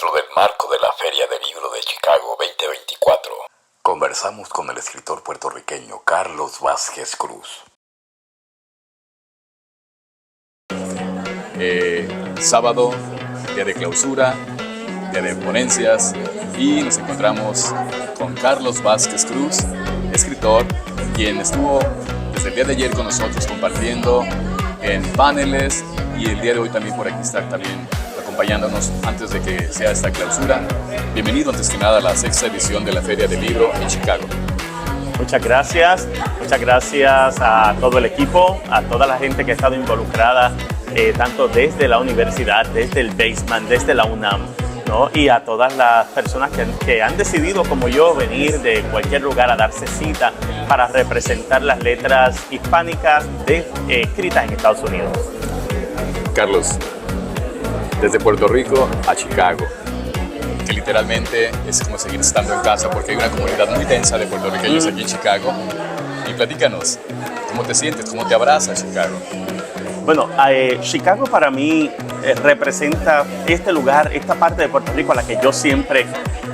dentro del marco de la Feria del Libro de Chicago 2024. Conversamos con el escritor puertorriqueño Carlos Vázquez Cruz. Sábado, día de clausura, día de ponencias, y nos encontramos con Carlos Vázquez Cruz, escritor, quien estuvo desde el día de ayer con nosotros compartiendo en paneles, y el día de hoy también por aquí está también acompañándonos antes de que sea esta clausura. Bienvenido antes que nada a la 6ª edición de la Feria del Libro en Chicago. Muchas gracias a todo el equipo, a toda la gente que ha estado involucrada, tanto desde la universidad, desde el basement, desde la UNAM, ¿no? Y a todas las personas que han decidido, como yo, venir de cualquier lugar a darse cita para representar las letras hispánicas escritas en Estados Unidos. Carlos, desde Puerto Rico a Chicago, que literalmente es como seguir estando en casa, porque hay una comunidad muy densa de puertorriqueños aquí en Chicago. Y platícanos, ¿cómo te sientes? ¿Cómo te abraza Chicago? Bueno, Chicago para mí representa este lugar, esta parte de Puerto Rico a la que yo siempre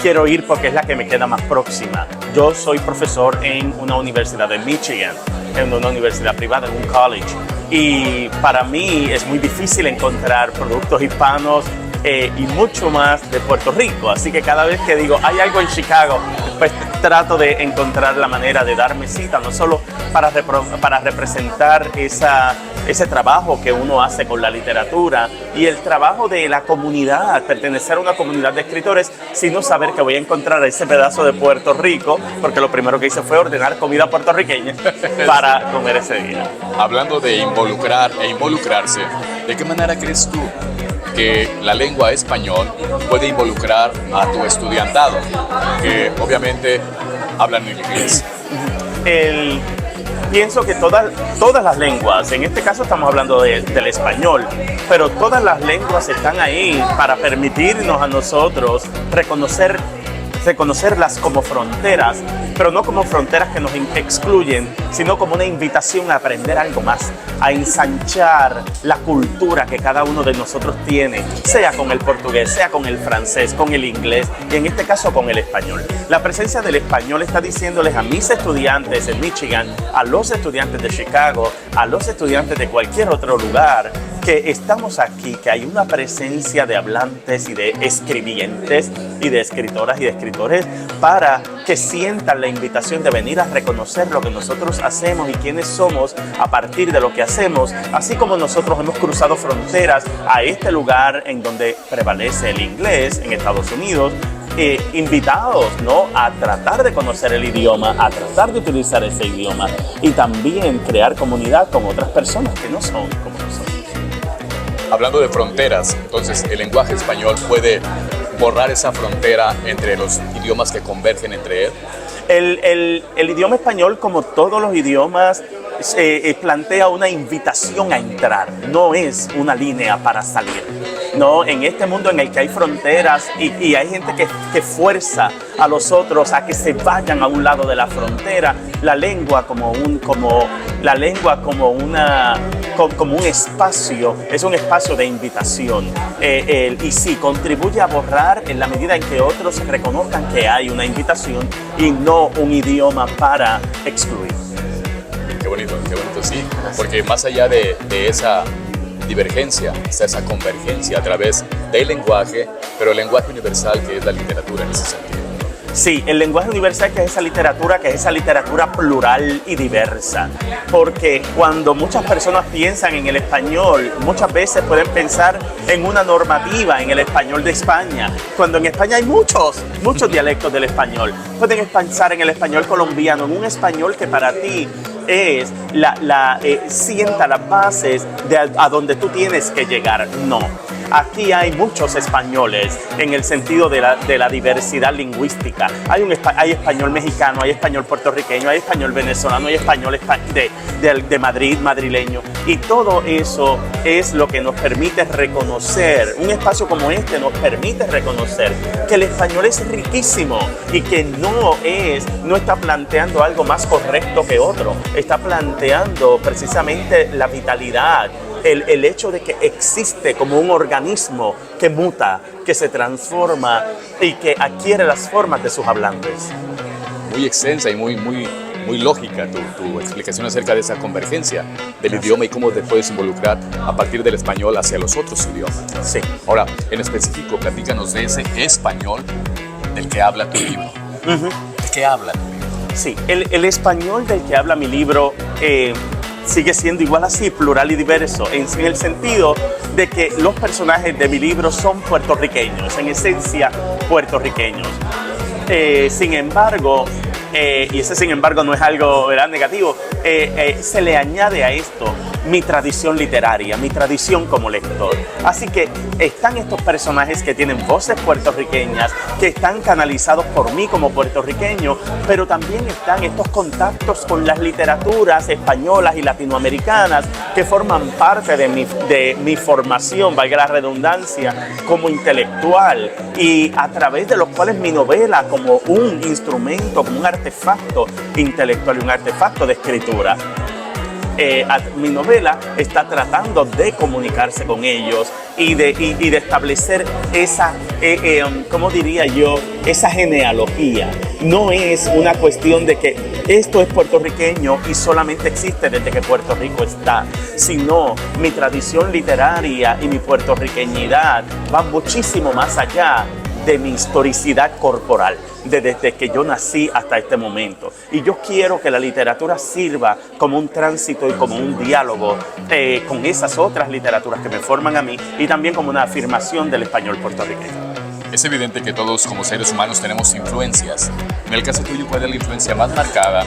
quiero ir porque es la que me queda más próxima. Yo soy profesor en una universidad de Michigan, en una universidad privada, en un college. Y para mí es muy difícil encontrar productos hispanos y mucho más de Puerto Rico. Así que cada vez que digo, hay algo en Chicago, pues trato de encontrar la manera de darme cita, no solo para representar ese trabajo que uno hace con la literatura y el trabajo de la comunidad, pertenecer a una comunidad de escritores, sino saber que voy a encontrar ese pedazo de Puerto Rico, porque lo primero que hice fue ordenar comida puertorriqueña para comer ese día. Hablando de involucrar e involucrarse, ¿de qué manera crees tú que la lengua español puede involucrar a tu estudiantado, que obviamente hablan inglés? Pienso que todas las lenguas, en este caso estamos hablando del español, pero todas las lenguas están ahí para permitirnos a nosotros reconocerlas como fronteras, pero no como fronteras que nos excluyen, sino como una invitación a aprender algo más, a ensanchar la cultura que cada uno de nosotros tiene, sea con el portugués, sea con el francés, con el inglés y en este caso con el español. La presencia del español está diciéndoles a mis estudiantes en Michigan, a los estudiantes de Chicago, a los estudiantes de cualquier otro lugar, que estamos aquí, que hay una presencia de hablantes y de escribientes y de escritoras y de escritores para que sientan la invitación de venir a reconocer lo que nosotros hacemos y quiénes somos a partir de lo que hacemos, así como nosotros hemos cruzado fronteras a este lugar en donde prevalece el inglés en Estados Unidos, invitados, ¿no?, a tratar de conocer el idioma, a tratar de utilizar ese idioma y también crear comunidad con otras personas que no son como nosotros. Hablando de fronteras, entonces el lenguaje español puede borrar esa frontera entre los idiomas que convergen entre él. El idioma español, como todos los idiomas, plantea una invitación a entrar, no es una línea para salir. No, en este mundo en el que hay fronteras y hay gente que fuerza a los otros a que se vayan a un lado de la frontera, la lengua como un espacio, es un espacio de invitación. Y sí, contribuye a borrar en la medida en que otros reconozcan que hay una invitación y no un idioma para excluir. Qué bonito, sí, porque más allá de esa divergencia, está esa convergencia a través del lenguaje, pero el lenguaje universal que es la literatura en ese sentido. Sí, el lenguaje universal que es esa literatura plural y diversa, porque cuando muchas personas piensan en el español, muchas veces pueden pensar en una normativa, en el español de España, cuando en España hay muchos dialectos del español. Pueden pensar en el español colombiano, en un español que para ti es sienta las bases de a donde tú tienes que llegar. No. Aquí hay muchos españoles en el sentido de la diversidad lingüística. Hay español mexicano, hay español puertorriqueño, hay español venezolano, hay español de Madrid, madrileño. Y todo eso es lo que nos permite reconocer, un espacio como este nos permite reconocer que el español es riquísimo y que no está planteando algo más correcto que otro. Está planteando precisamente la vitalidad el hecho de que existe como un organismo que muta, que se transforma y que adquiere las formas de sus hablantes. Muy extensa y muy lógica tu explicación acerca de esa convergencia del idioma y cómo te puedes involucrar a partir del español hacia los otros idiomas. Sí. Ahora, en específico, platícanos de ese español del que habla tu libro. ¿De qué habla tu libro? Sí, el español del que habla mi libro sigue siendo igual así, plural y diverso, en el sentido de que los personajes de mi libro son puertorriqueños, en esencia puertorriqueños. Sin embargo, y ese sin embargo no es algo, ¿verdad?, negativo, se le añade a esto mi tradición literaria, mi tradición como lector. Así que están estos personajes que tienen voces puertorriqueñas, que están canalizados por mí como puertorriqueño, pero también están estos contactos con las literaturas españolas y latinoamericanas que forman parte de mi formación, valga la redundancia, como intelectual, y a través de los cuales mi novela como un instrumento, como un artefacto intelectual y un artefacto de escritura. Mi novela está tratando de comunicarse con ellos y de establecer esa, ¿cómo diría yo?, esa genealogía. No es una cuestión de que esto es puertorriqueño y solamente existe desde que Puerto Rico está, sino mi tradición literaria y mi puertorriqueñidad van muchísimo más allá de mi historicidad corporal, desde que yo nací hasta este momento. Y yo quiero que la literatura sirva como un tránsito y como un diálogo con esas otras literaturas que me forman a mí y también como una afirmación del español puertorriqueño. Es evidente que todos como seres humanos tenemos influencias. En el caso tuyo, ¿cuál es la influencia más marcada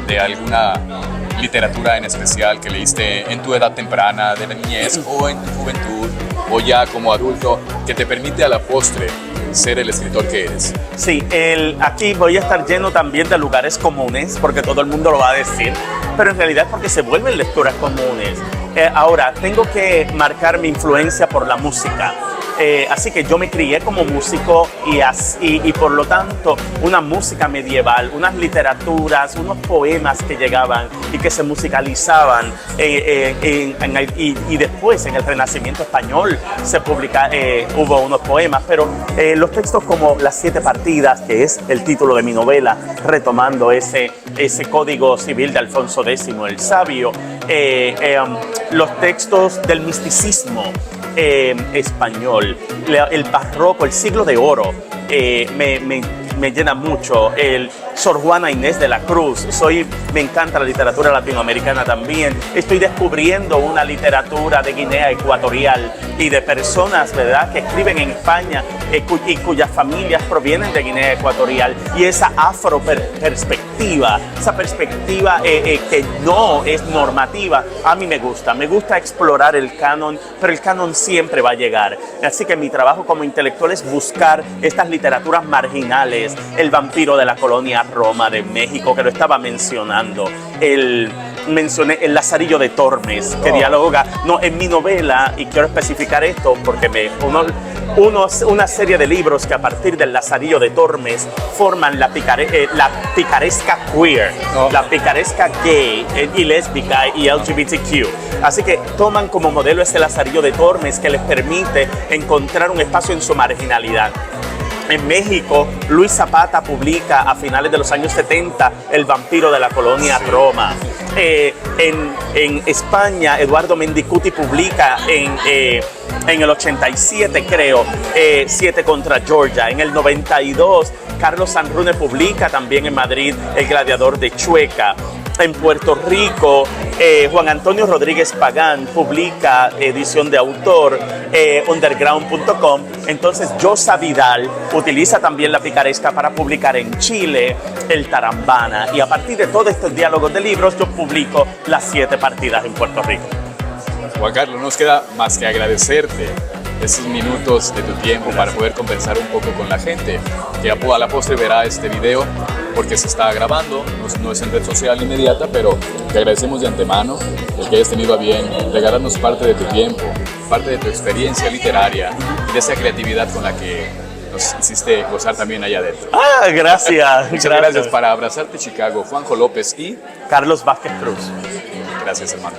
de alguna literatura en especial que leíste en tu edad temprana, de la niñez o en tu juventud o ya como adulto, que te permite a la postre ser el escritor que eres? Sí, aquí voy a estar lleno también de lugares comunes, porque todo el mundo lo va a decir, pero en realidad es porque se vuelven lecturas comunes. Ahora, tengo que marcar mi influencia por la música. Así que yo me crié como músico y por lo tanto una música medieval, unas literaturas, unos poemas que llegaban y que se musicalizaban y después en el Renacimiento español hubo unos poemas, pero los textos como Las Siete Partidas, que es el título de mi novela, retomando ese código civil de Alfonso X el Sabio, los textos del misticismo español, el barroco, el siglo de oro, me llena mucho. Sor Juana Inés de la Cruz. Me encanta la literatura latinoamericana también. Estoy descubriendo una literatura de Guinea Ecuatorial y de personas, ¿verdad?, que escriben en España y cuyas familias provienen de Guinea Ecuatorial. Y esa afroperspectiva, esa perspectiva que no es normativa, a mí me gusta. Me gusta explorar el canon, pero el canon siempre va a llegar. Así que mi trabajo como intelectual es buscar estas literaturas marginales. El vampiro de la colonia Roma de México, que lo estaba mencionando. Mencioné el Lazarillo de Tormes, que dialoga, no, en mi novela, y quiero especificar esto porque una serie de libros que a partir del Lazarillo de Tormes forman la picaresca queer, la picaresca gay y lésbica y LGBTQ. Así que toman como modelo ese Lazarillo de Tormes que les permite encontrar un espacio en su marginalidad. En México, Luis Zapata publica a finales de los años 70 El vampiro de la colonia Roma. En España, Eduardo Mendicuti publica en el 87, creo, 7 contra Georgia. En el 92, Carlos Sanrune publica también en Madrid El gladiador de Chueca. En Puerto Rico, Juan Antonio Rodríguez Pagán publica edición de autor, underground.com. Entonces, Yosa Vidal utiliza también la picaresca para publicar en Chile El Tarambana. Y a partir de todos estos diálogos de libros, yo publico Las Siete Partidas en Puerto Rico. Juan Carlos, no nos queda más que agradecerte esos minutos de tu tiempo para poder conversar un poco con la gente que a la postre verá este video porque se está grabando, no es en red social inmediata, pero te agradecemos de antemano el que hayas tenido a bien regalarnos parte de tu tiempo, parte de tu experiencia literaria y de esa creatividad con la que nos hiciste gozar también allá adentro. Gracias. Muchas gracias. Para Abrazarte Chicago, Juanjo López y Carlos Vázquez Cruz. Gracias, hermano.